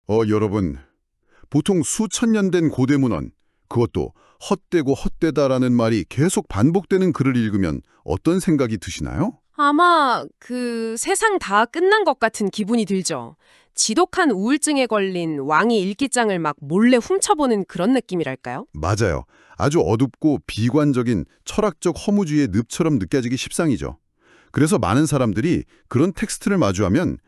여러분, 보통 수천 년 된 고대 문헌, 그것도 헛되고 헛되다라는 말이 계속 반복되는 글을 읽으면 어떤 생각이 드시나요? 아마 세상 다 끝난 것 같은 기분이 들죠. 지독한 우울증에 걸린 왕이 일기장을 막 몰래 훔쳐보는 그런 느낌이랄까요? 맞아요. 아주 어둡고 비관적인 철학적 허무주의의 늪처럼 느껴지기 십상이죠. 그래서 많은 사람들이 그런 텍스트를 마주하면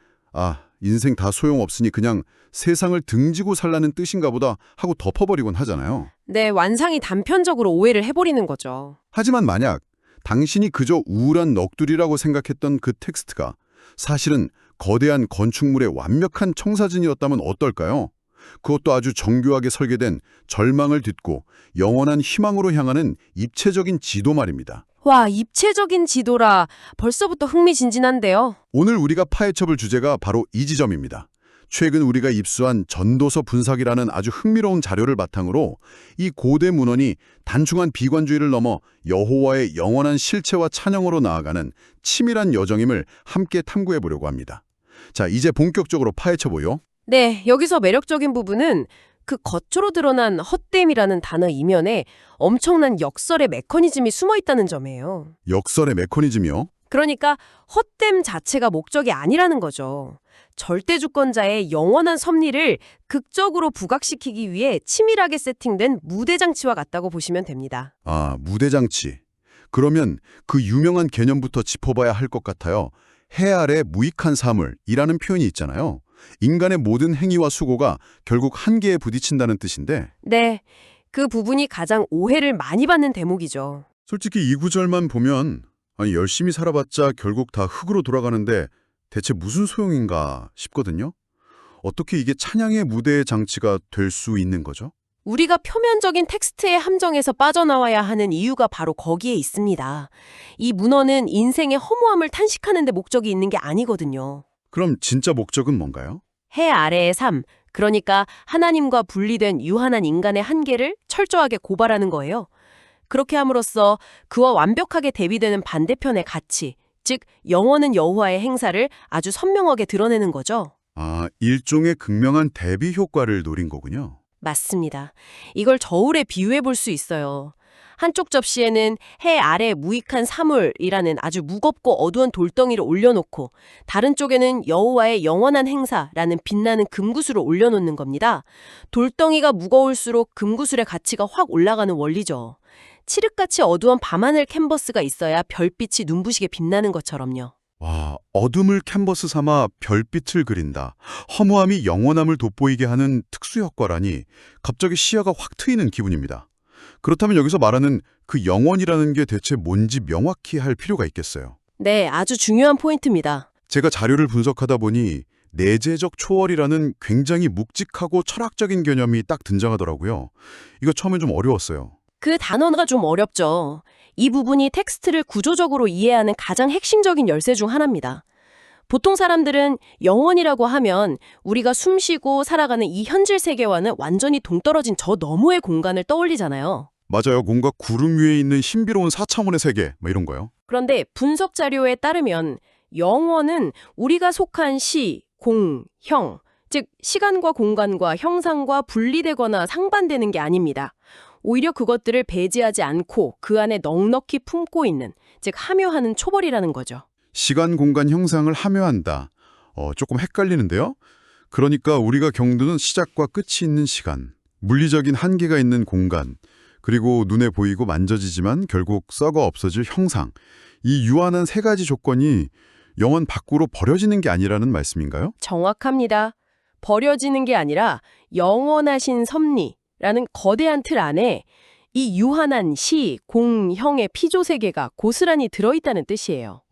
인생 다 소용없으니 그냥 세상을 등지고 살라는 뜻인가 보다 하고 덮어버리곤 하잖아요. 네, 완상이 단편적으로 오해를 해버리는 거죠. 하지만 만약 당신이 그저 우울한 넋두리라고 생각했던 그 텍스트가 사실은 거대한 건축물의 완벽한 청사진이었다면 어떨까요? 그것도 아주 정교하게 설계된 절망을 딛고 영원한 희망으로 향하는 입체적인 지도 말입니다. 와, 입체적인 지도라 벌써부터 흥미진진한데요. 오늘 우리가 파헤쳐볼 주제가 바로 이 지점입니다. 최근 우리가 입수한 전도서 분석이라는 아주 흥미로운 자료를 바탕으로 이 고대 문헌이 단순한 비관주의를 넘어 여호와의 영원한 실체와 찬양으로 나아가는 치밀한 여정임을 함께 탐구해 보려고 합니다. 자, 이제 본격적으로 파헤쳐보요. 네, 여기서 매력적인 부분은 그 겉으로 드러난 헛됨이라는 단어 이면에 엄청난 역설의 메커니즘이 숨어 있다는 점이에요. 역설의 메커니즘이요. 그러니까 헛됨 자체가 목적이 아니라는 거죠. 절대주권자의 영원한 섭리를 극적으로 부각시키기 위해 치밀하게 세팅된 무대장치와 같다고 보시면 됩니다. 무대장치. 그러면 그 유명한 개념부터 짚어봐야 할 것 같아요. 해 아래 무익한 사물이라는 표현이 있잖아요. 인간의 모든 행위와 수고가 결국 한계에 부딪힌다는 뜻인데 네, 그 부분이 가장 오해를 많이 받는 대목이죠. 솔직히 이 구절만 보면 열심히 살아봤자 결국 다 흙으로 돌아가는데 대체 무슨 소용인가 싶거든요. 어떻게 이게 찬양의 무대의 장치가 될 수 있는 거죠? 우리가 표면적인 텍스트의 함정에서 빠져나와야 하는 이유가 바로 거기에 있습니다. 이 문헌은 인생의 허무함을 탄식하는 데 목적이 있는 게 아니거든요. 그럼 진짜 목적은 뭔가요? 해 아래의 삶, 그러니까 하나님과 분리된 유한한 인간의 한계를 철저하게 고발하는 거예요. 그렇게 함으로써 그와 완벽하게 대비되는 반대편의 가치, 즉 영원한 여호와의 행사를 아주 선명하게 드러내는 거죠. 일종의 극명한 대비 효과를 노린 거군요. 맞습니다. 이걸 저울에 비유해 볼 수 있어요. 한쪽 접시에는 해 아래 무익한 사물이라는 아주 무겁고 어두운 돌덩이를 올려놓고 다른 쪽에는 여호와의 영원한 행사라는 빛나는 금구슬을 올려놓는 겁니다. 돌덩이가 무거울수록 금구슬의 가치가 확 올라가는 원리죠. 칠흑같이 어두운 밤하늘 캔버스가 있어야 별빛이 눈부시게 빛나는 것처럼요. 와, 어둠을 캔버스 삼아 별빛을 그린다. 허무함이 영원함을 돋보이게 하는 특수 효과라니 갑자기 시야가 확 트이는 기분입니다. 그렇다면 여기서 말하는 그 영원이라는 게 대체 뭔지 명확히 할 필요가 있겠어요. 네, 아주 중요한 포인트입니다. 제가 자료를 분석하다 보니 내재적 초월이라는 굉장히 묵직하고 철학적인 개념이 딱 등장하더라고요. 이거 처음엔 좀 어려웠어요. 그 단어가 좀 어렵죠. 이 부분이 텍스트를 구조적으로 이해하는 가장 핵심적인 열쇠 중 하나입니다. 보통 사람들은 영원이라고 하면 우리가 숨쉬고 살아가는 이 현실 세계와는 완전히 동떨어진 저 너머의 공간을 떠올리잖아요. 맞아요. 뭔가 구름 위에 있는 신비로운 4차원의 세계, 이런 거요. 그런데 분석 자료에 따르면 영원은 우리가 속한 시, 공, 형, 즉 시간과 공간과 형상과 분리되거나 상반되는 게 아닙니다. 오히려 그것들을 배제하지 않고 그 안에 넉넉히 품고 있는, 즉 함유하는 초벌이라는 거죠. 시간, 공간, 형상을 함유한다. 조금 헷갈리는데요? 그러니까 우리가 경두는 시작과 끝이 있는 시간, 물리적인 한계가 있는 공간, 그리고 눈에 보이고 만져지지만 결국 썩어 없어질 형상. 이 유한한 세 가지 조건이 영원 밖으로 버려지는 게 아니라는 말씀인가요? 정확합니다. 버려지는 게 아니라 영원하신 섭리라는 거대한 틀 안에 이 유한한 시, 공, 형의 피조세계가 고스란히 들어있다는 뜻이에요.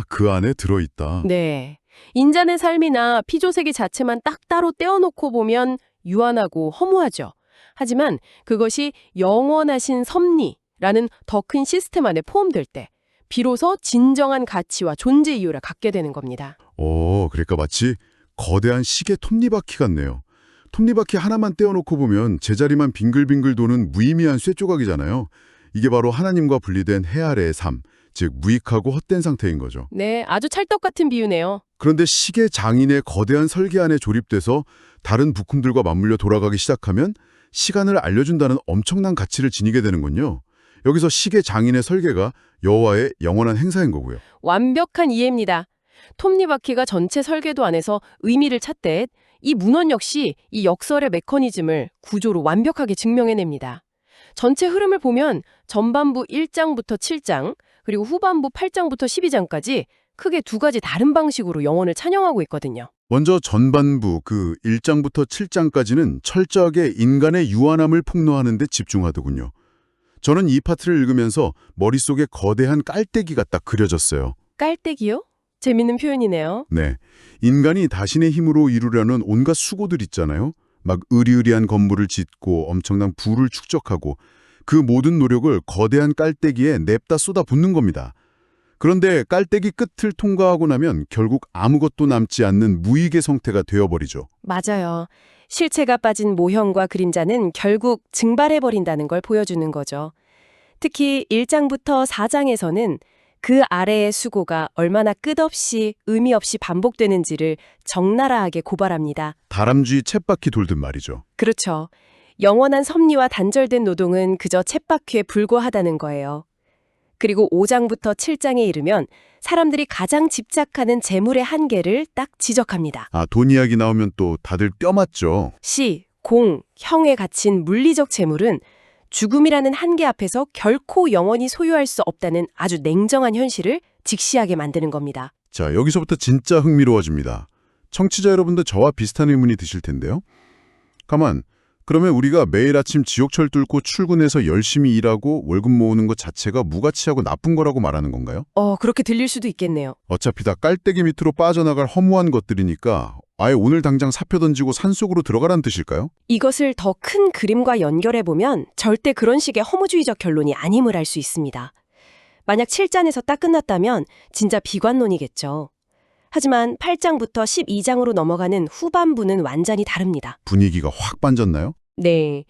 그 안에 들어있다. 네. 인간의 삶이나 피조세계 자체만 딱 따로 떼어놓고 보면 유한하고 허무하죠. 하지만 그것이 영원하신 섭리라는 더 큰 시스템 안에 포함될 때 비로소 진정한 가치와 존재 이유를 갖게 되는 겁니다. 그러니까 마치 거대한 시계 톱니바퀴 같네요. 톱니바퀴 하나만 떼어놓고 보면 제자리만 빙글빙글 도는 무의미한 쇠조각이잖아요. 이게 바로 하나님과 분리된 해 아래의 삶, 즉 무익하고 헛된 상태인 거죠. 네, 아주 찰떡 같은 비유네요. 그런데 시계 장인의 거대한 설계 안에 조립돼서 다른 부품들과 맞물려 돌아가기 시작하면 시간을 알려준다는 엄청난 가치를 지니게 되는군요. 여기서 시계 장인의 설계가 여호와의 영원한 행사인 거고요. 완벽한 이해입니다. 톱니바퀴가 전체 설계도 안에서 의미를 찾듯 이 문헌 역시 이 역설의 메커니즘을 구조로 완벽하게 증명해냅니다. 전체 흐름을 보면 전반부 1장부터 7장, 그리고 후반부 8장부터 12장까지 크게 두 가지 다른 방식으로 영혼을 찬양하고 있거든요. 먼저 전반부 그 1장부터 7장까지는 철저하게 인간의 유한함을 폭로하는 데 집중하더군요. 저는 이 파트를 읽으면서 머릿속에 거대한 깔때기가 딱 그려졌어요. 깔때기요? 재밌는 표현이네요. 네, 인간이 자신의 힘으로 이루려는 온갖 수고들 있잖아요. 막 으리으리한 건물을 짓고 엄청난 부를 축적하고 그 모든 노력을 거대한 깔때기에 냅다 쏟아붓는 겁니다. 그런데 깔때기 끝을 통과하고 나면 결국 아무것도 남지 않는 무익의 성태가 되어버리죠. 맞아요. 실체가 빠진 모형과 그림자는 결국 증발해버린다는 걸 보여주는 거죠. 특히 1장부터 4장에서는 그 아래의 수고가 얼마나 끝없이 의미 없이 반복되는지를 적나라하게 고발합니다. 다람쥐 쳇바퀴 돌듯 말이죠. 그렇죠. 영원한 섭리와 단절된 노동은 그저 쳇바퀴에 불과하다는 거예요. 그리고 5장부터 7장에 이르면 사람들이 가장 집착하는 재물의 한계를 딱 지적합니다. 돈 이야기 나오면 또 다들 껴맞죠. 시, 공, 형에 갇힌 물리적 재물은 죽음이라는 한계 앞에서 결코 영원히 소유할 수 없다는 아주 냉정한 현실을 직시하게 만드는 겁니다. 자, 여기서부터 진짜 흥미로워집니다. 청취자 여러분도 저와 비슷한 의문이 드실 텐데요. 그러면 우리가 매일 아침 지옥철 뚫고 출근해서 열심히 일하고 월급 모으는 것 자체가 무가치하고 나쁜 거라고 말하는 건가요? 그렇게 들릴 수도 있겠네요. 어차피 다 깔때기 밑으로 빠져나갈 허무한 것들이니까 아예 오늘 당장 사표 던지고 산속으로 들어가란 뜻일까요? 이것을 더 큰 그림과 연결해보면 절대 그런 식의 허무주의적 결론이 아님을 알 수 있습니다. 만약 7장에서 딱 끝났다면 진짜 비관론이겠죠. 하지만 8장부터 12장으로 넘어가는 후반부는 완전히 다릅니다. 분위기가 확 반졌나요? 네,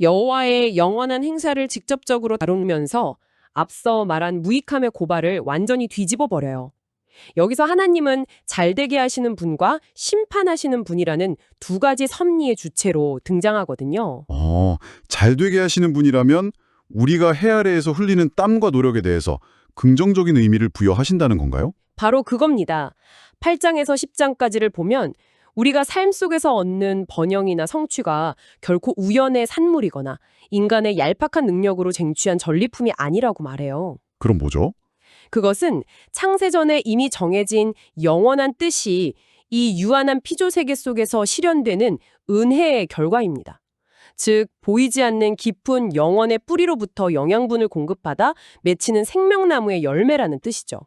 여호와의 영원한 행사를 직접적으로 다루면서 앞서 말한 무익함의 고발을 완전히 뒤집어 버려요. 여기서 하나님은 잘되게 하시는 분과 심판하시는 분이라는 두 가지 섭리의 주체로 등장하거든요. 잘되게 하시는 분이라면 우리가 해 아래에서 흘리는 땀과 노력에 대해서 긍정적인 의미를 부여하신다는 건가요? 바로 그겁니다. 8장에서 10장까지를 보면 우리가 삶 속에서 얻는 번영이나 성취가 결코 우연의 산물이거나 인간의 얄팍한 능력으로 쟁취한 전리품이 아니라고 말해요. 그럼 뭐죠? 그것은 창세전에 이미 정해진 영원한 뜻이 이 유한한 피조 세계 속에서 실현되는 은혜의 결과입니다. 즉, 보이지 않는 깊은 영원의 뿌리로부터 영양분을 공급받아 맺히는 생명나무의 열매라는 뜻이죠.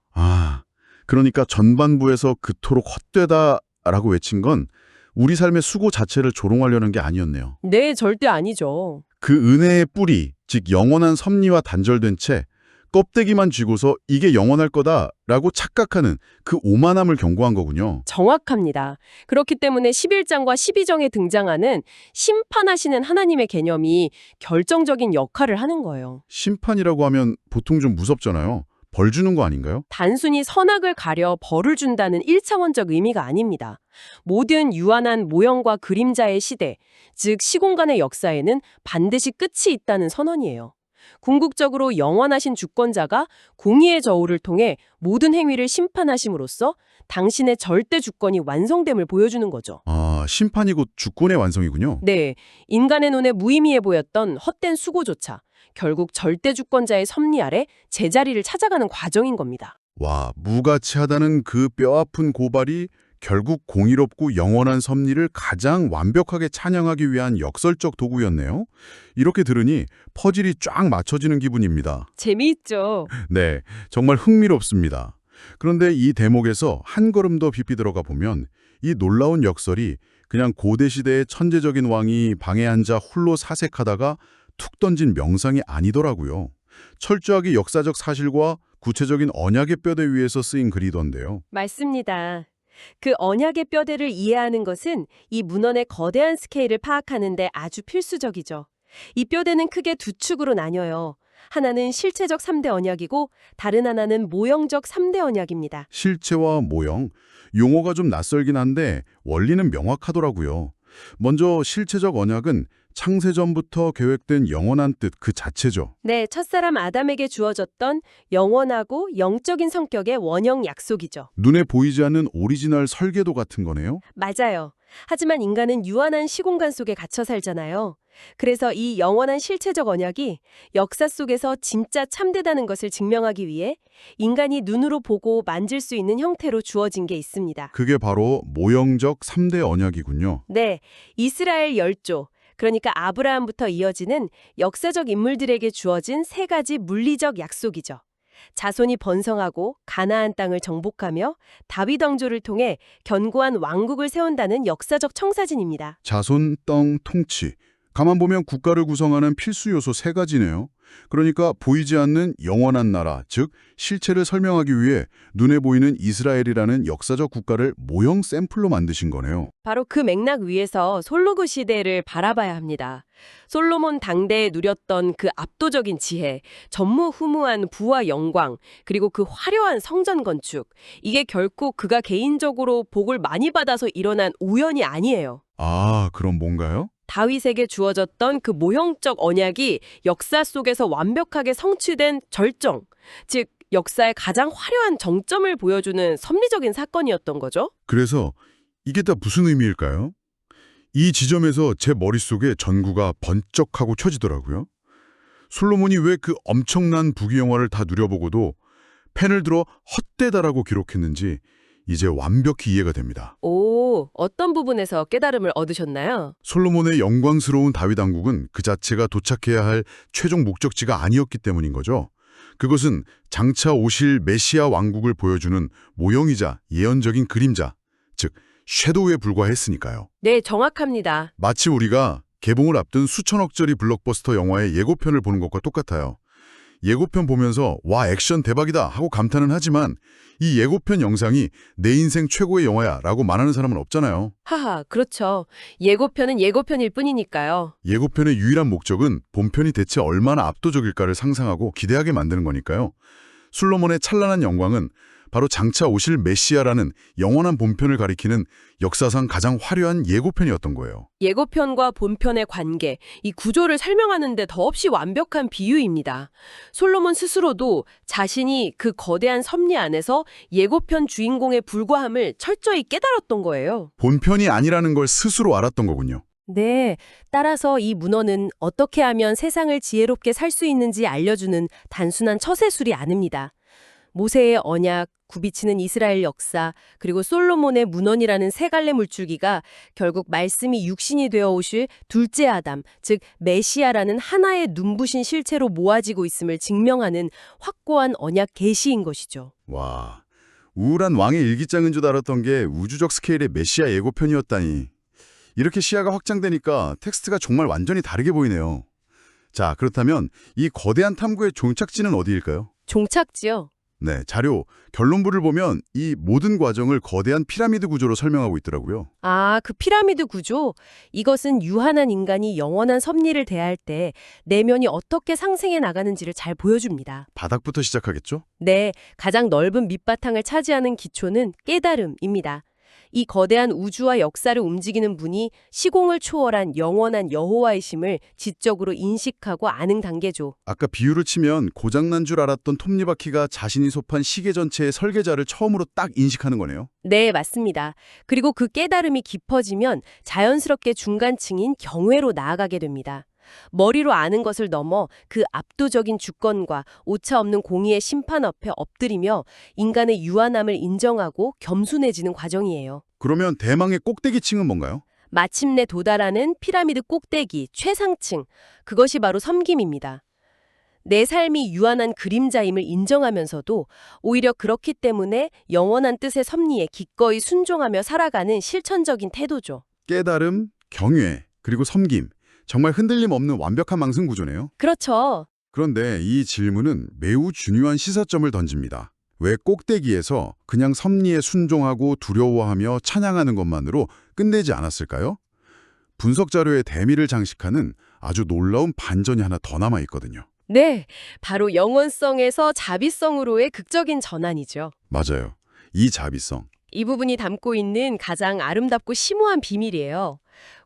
그러니까 전반부에서 그토록 헛되다라고 외친 건 우리 삶의 수고 자체를 조롱하려는 게 아니었네요. 네, 절대 아니죠. 그 은혜의 뿌리, 즉 영원한 섭리와 단절된 채 껍데기만 쥐고서 이게 영원할 거다라고 착각하는 그 오만함을 경고한 거군요. 정확합니다. 그렇기 때문에 11장과 12장에 등장하는 심판하시는 하나님의 개념이 결정적인 역할을 하는 거예요. 심판이라고 하면 보통 좀 무섭잖아요. 벌 주는 거 아닌가요? 단순히 선악을 가려 벌을 준다는 1차원적 의미가 아닙니다. 모든 유한한 모형과 그림자의 시대, 즉 시공간의 역사에는 반드시 끝이 있다는 선언이에요. 궁극적으로 영원하신 주권자가 공의의 저울을 통해 모든 행위를 심판하심으로써 당신의 절대 주권이 완성됨을 보여주는 거죠. 심판이 곧 주권의 완성이군요. 네, 인간의 눈에 무의미해 보였던 헛된 수고조차 결국 절대 주권자의 섭리 아래 제자리를 찾아가는 과정인 겁니다. 와, 무가치하다는 그 뼈아픈 고발이 결국 공의롭고 영원한 섭리를 가장 완벽하게 찬양하기 위한 역설적 도구였네요. 이렇게 들으니 퍼즐이 쫙 맞춰지는 기분입니다. 재미있죠? 네, 정말 흥미롭습니다. 그런데 이 대목에서 한 걸음 더 깊이 들어가 보면 이 놀라운 역설이 그냥 고대 시대의 천재적인 왕이 방에 앉아 홀로 사색하다가 툭 던진 명상이 아니더라고요. 철저하게 역사적 사실과 구체적인 언약의 뼈대 위에서 쓰인 글이던데요. 맞습니다. 그 언약의 뼈대를 이해하는 것은 이 문헌의 거대한 스케일을 파악하는 데 아주 필수적이죠. 이 뼈대는 크게 두 축으로 나뉘어요. 하나는 실체적 3대 언약이고 다른 하나는 모형적 3대 언약입니다. 실체와 모형, 용어가 좀 낯설긴 한데 원리는 명확하더라고요. 먼저 실체적 언약은 창세전부터 계획된 영원한 뜻 그 자체죠. 네, 첫사람 아담에게 주어졌던 영원하고 영적인 성격의 원형 약속이죠. 눈에 보이지 않는 오리지널 설계도 같은 거네요. 맞아요. 하지만 인간은 유한한 시공간 속에 갇혀 살잖아요. 그래서 이 영원한 실체적 언약이 역사 속에서 진짜 참되다는 것을 증명하기 위해 인간이 눈으로 보고 만질 수 있는 형태로 주어진 게 있습니다. 그게 바로 모형적 3대 언약이군요. 네, 이스라엘 열조, 그러니까 아브라함부터 이어지는 역사적 인물들에게 주어진 세 가지 물리적 약속이죠. 자손이 번성하고 가나안 땅을 정복하며 다윗 왕조를 통해 견고한 왕국을 세운다는 역사적 청사진입니다. 자손, 땅, 통치. 가만 보면 국가를 구성하는 필수 요소 세 가지네요. 그러니까 보이지 않는 영원한 나라, 즉 실체를 설명하기 위해 눈에 보이는 이스라엘이라는 역사적 국가를 모형 샘플로 만드신 거네요. 바로 그 맥락 위에서 솔로몬 시대를 바라봐야 합니다. 솔로몬 당대에 누렸던 그 압도적인 지혜, 전무후무한 부와 영광, 그리고 그 화려한 성전 건축. 이게 결코 그가 개인적으로 복을 많이 받아서 일어난 우연이 아니에요. 아, 그럼 뭔가요? 다윗에게 주어졌던 그 모형적 언약이 역사 속에서 완벽하게 성취된 절정, 즉 역사의 가장 화려한 정점을 보여주는 섭리적인 사건이었던 거죠. 그래서 이게 다 무슨 의미일까요? 이 지점에서 제 머릿속에 전구가 번쩍하고 켜지더라고요. 솔로몬이 왜 그 엄청난 부귀영화를 다 누려보고도 펜을 들어 헛되다라고 기록했는지 이제 완벽히 이해가 됩니다. 오, 어떤 부분에서 깨달음을 얻으셨나요? 솔로몬의 영광스러운 다윗 왕국은 그 자체가 도착해야 할 최종 목적지가 아니었기 때문인 거죠. 그것은 장차 오실 메시아 왕국을 보여주는 모형이자 예언적인 그림자, 즉 섀도우에 불과했으니까요. 네, 정확합니다. 마치 우리가 개봉을 앞둔 수천억짜리 블록버스터 영화의 예고편을 보는 것과 똑같아요. 예고편 보면서 와 액션 대박이다 하고 감탄은 하지만 이 예고편 영상이 내 인생 최고의 영화야 라고 말하는 사람은 없잖아요. 하하, 그렇죠. 예고편은 예고편일 뿐이니까요. 예고편의 유일한 목적은 본편이 대체 얼마나 압도적일까를 상상하고 기대하게 만드는 거니까요. 솔로몬의 찬란한 영광은 바로 장차 오실 메시아라는 영원한 본편을 가리키는 역사상 가장 화려한 예고편이었던 거예요. 예고편과 본편의 관계, 이 구조를 설명하는 데 더없이 완벽한 비유입니다. 솔로몬 스스로도 자신이 그 거대한 섭리 안에서 예고편 주인공에 불과함을 철저히 깨달았던 거예요. 본편이 아니라는 걸 스스로 알았던 거군요. 네, 따라서 이 문헌은 어떻게 하면 세상을 지혜롭게 살 수 있는지 알려주는 단순한 처세술이 아닙니다. 모세의 언약, 굽이치는 이스라엘 역사, 그리고 솔로몬의 문헌이라는 세 갈래 물줄기가 결국 말씀이 육신이 되어 오실 둘째 아담, 즉 메시아라는 하나의 눈부신 실체로 모아지고 있음을 증명하는 확고한 언약 계시인 것이죠. 와, 우울한 왕의 일기장인 줄 알았던 게 우주적 스케일의 메시아 예고편이었다니. 이렇게 시야가 확장되니까 텍스트가 정말 완전히 다르게 보이네요. 자, 그렇다면 이 거대한 탐구의 종착지는 어디일까요? 종착지요. 네, 자료 결론부를 보면 이 모든 과정을 거대한 피라미드 구조로 설명하고 있더라고요. 아, 그 피라미드 구조. 이것은 유한한 인간이 영원한 섭리를 대할 때 내면이 어떻게 상승해 나가는지를 잘 보여줍니다. 바닥부터 시작하겠죠? 네, 가장 넓은 밑바탕을 차지하는 기초는 깨달음입니다. 이 거대한 우주와 역사를 움직이는 분이 시공을 초월한 영원한 여호와이심을 지적으로 인식하고 아는 단계죠. 아까 비유를 치면 고장난 줄 알았던 톱니바퀴가 자신이 속한 시계 전체의 설계자를 처음으로 딱 인식하는 거네요. 네, 맞습니다. 그리고 그 깨달음이 깊어지면 자연스럽게 중간층인 경외로 나아가게 됩니다. 머리로 아는 것을 넘어 그 압도적인 주권과 오차없는 공의의 심판 앞에 엎드리며 인간의 유한함을 인정하고 겸손해지는 과정이에요. 그러면 대망의 꼭대기층은 뭔가요? 마침내 도달하는 피라미드 꼭대기, 최상층, 그것이 바로 섬김입니다. 내 삶이 유한한 그림자임을 인정하면서도 오히려 그렇기 때문에 영원한 뜻의 섭리에 기꺼이 순종하며 살아가는 실천적인 태도죠. 깨달음, 경외, 그리고 섬김. 정말 흔들림 없는 완벽한 망승 구조네요. 그렇죠. 그런데 이 질문은 매우 중요한 시사점을 던집니다. 왜 꼭대기에서 그냥 섭리에 순종하고 두려워하며 찬양하는 것만으로 끝내지 않았을까요? 분석 자료의 대미를 장식하는 아주 놀라운 반전이 하나 더 남아있거든요. 네, 바로 영원성에서 자비성으로의 극적인 전환이죠. 맞아요. 이 자비성. 이 부분이 담고 있는 가장 아름답고 심오한 비밀이에요.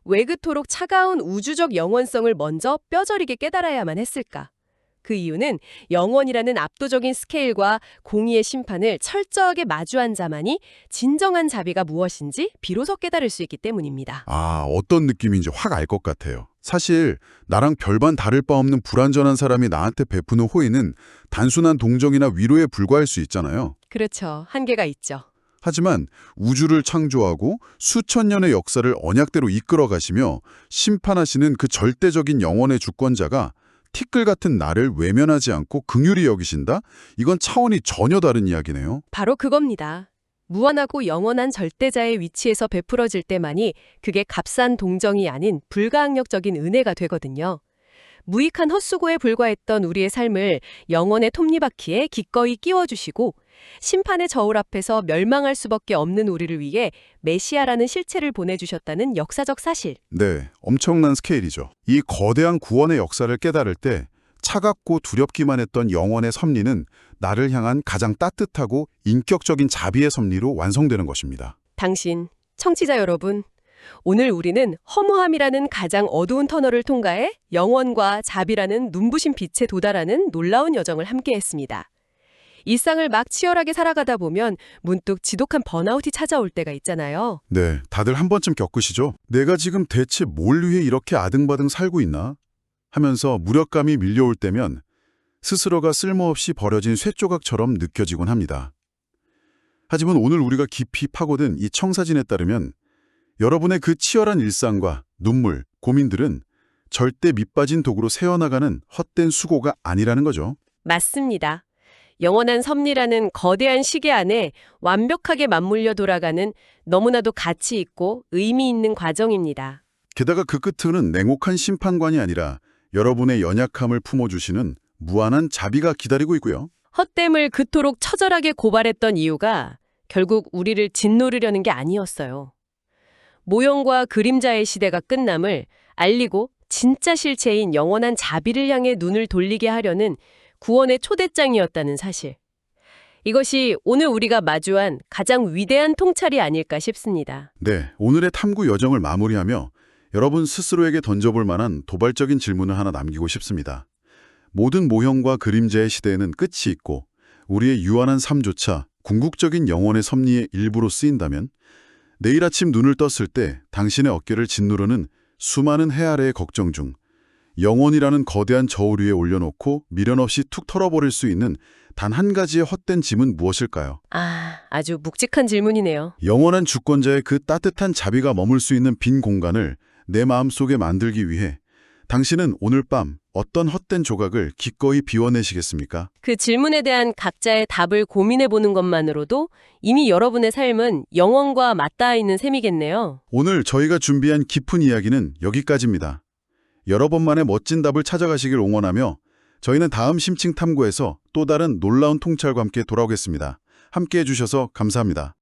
왜 그토록 차가운 우주적 영원성을 먼저 뼈저리게 깨달아야만 했을까? 그 이유는 영원이라는 압도적인 스케일과 공의의 심판을 철저하게 마주한 자만이 진정한 자비가 무엇인지 비로소 깨달을 수 있기 때문입니다. 아, 어떤 느낌인지 확 알 것 같아요. 사실 나랑 별반 다를 바 없는 불완전한 사람이 나한테 베푸는 호의는 단순한 동정이나 위로에 불과할 수 있잖아요. 그렇죠. 한계가 있죠. 하지만 우주를 창조하고 수천 년의 역사를 언약대로 이끌어 가시며 심판하시는 그 절대적인 영원의 주권자가 티끌 같은 나를 외면하지 않고 긍휼히 여기신다? 이건 차원이 전혀 다른 이야기네요. 바로 그겁니다. 무한하고 영원한 절대자의 위치에서 베풀어질 때만이 그게 값싼 동정이 아닌 불가항력적인 은혜가 되거든요. 무익한 헛수고에 불과했던 우리의 삶을 영원의 톱니바퀴에 기꺼이 끼워주시고 심판의 저울 앞에서 멸망할 수밖에 없는 우리를 위해 메시아라는 실체를 보내주셨다는 역사적 사실. 네, 엄청난 스케일이죠. 이 거대한 구원의 역사를 깨달을 때 차갑고 두렵기만 했던 영원의 섭리는 나를 향한 가장 따뜻하고 인격적인 자비의 섭리로 완성되는 것입니다. 당신, 청취자 여러분, 오늘 우리는 허무함이라는 가장 어두운 터널을 통과해 영원과 자비라는 눈부신 빛에 도달하는 놀라운 여정을 함께했습니다. 일상을 막 치열하게 살아가다 보면 문득 지독한 번아웃이 찾아올 때가 있잖아요. 네, 다들 한 번쯤 겪으시죠? 내가 지금 대체 뭘 위해 이렇게 아등바등 살고 있나? 하면서 무력감이 밀려올 때면 스스로가 쓸모없이 버려진 쇠조각처럼 느껴지곤 합니다. 하지만 오늘 우리가 깊이 파고든 이 청사진에 따르면 여러분의 그 치열한 일상과 눈물, 고민들은 절대 밑빠진 독으로 새어나가는 헛된 수고가 아니라는 거죠. 맞습니다. 영원한 섭리라는 거대한 시계 안에 완벽하게 맞물려 돌아가는 너무나도 가치 있고 의미 있는 과정입니다. 게다가 그 끝은 냉혹한 심판관이 아니라 여러분의 연약함을 품어주시는 무한한 자비가 기다리고 있고요. 헛됨을 그토록 처절하게 고발했던 이유가 결국 우리를 짓누르려는 게 아니었어요. 모형과 그림자의 시대가 끝남을 알리고 진짜 실체인 영원한 자비를 향해 눈을 돌리게 하려는 구원의 초대장이었다는 사실. 이것이 오늘 우리가 마주한 가장 위대한 통찰이 아닐까 싶습니다. 네, 오늘의 탐구 여정을 마무리하며 여러분 스스로에게 던져볼 만한 도발적인 질문을 하나 남기고 싶습니다. 모든 모형과 그림자의 시대에는 끝이 있고 우리의 유한한 삶조차 궁극적인 영원의 섭리의 일부로 쓰인다면 내일 아침 눈을 떴을 때 당신의 어깨를 짓누르는 수많은 해 아래의 걱정 중 영원이라는 거대한 저울 위에 올려놓고 미련 없이 툭 털어버릴 수 있는 단 한 가지의 헛된 짐은 무엇일까요? 아주 묵직한 질문이네요. 영원한 주권자의 그 따뜻한 자비가 머물 수 있는 빈 공간을 내 마음속에 만들기 위해 당신은 오늘 밤 어떤 헛된 조각을 기꺼이 비워내시겠습니까? 그 질문에 대한 각자의 답을 고민해보는 것만으로도 이미 여러분의 삶은 영원과 맞닿아 있는 셈이겠네요. 오늘 저희가 준비한 깊은 이야기는 여기까지입니다. 여러분만의 멋진 답을 찾아가시길 응원하며 저희는 다음 심층 탐구에서 또 다른 놀라운 통찰과 함께 돌아오겠습니다. 함께해 주셔서 감사합니다.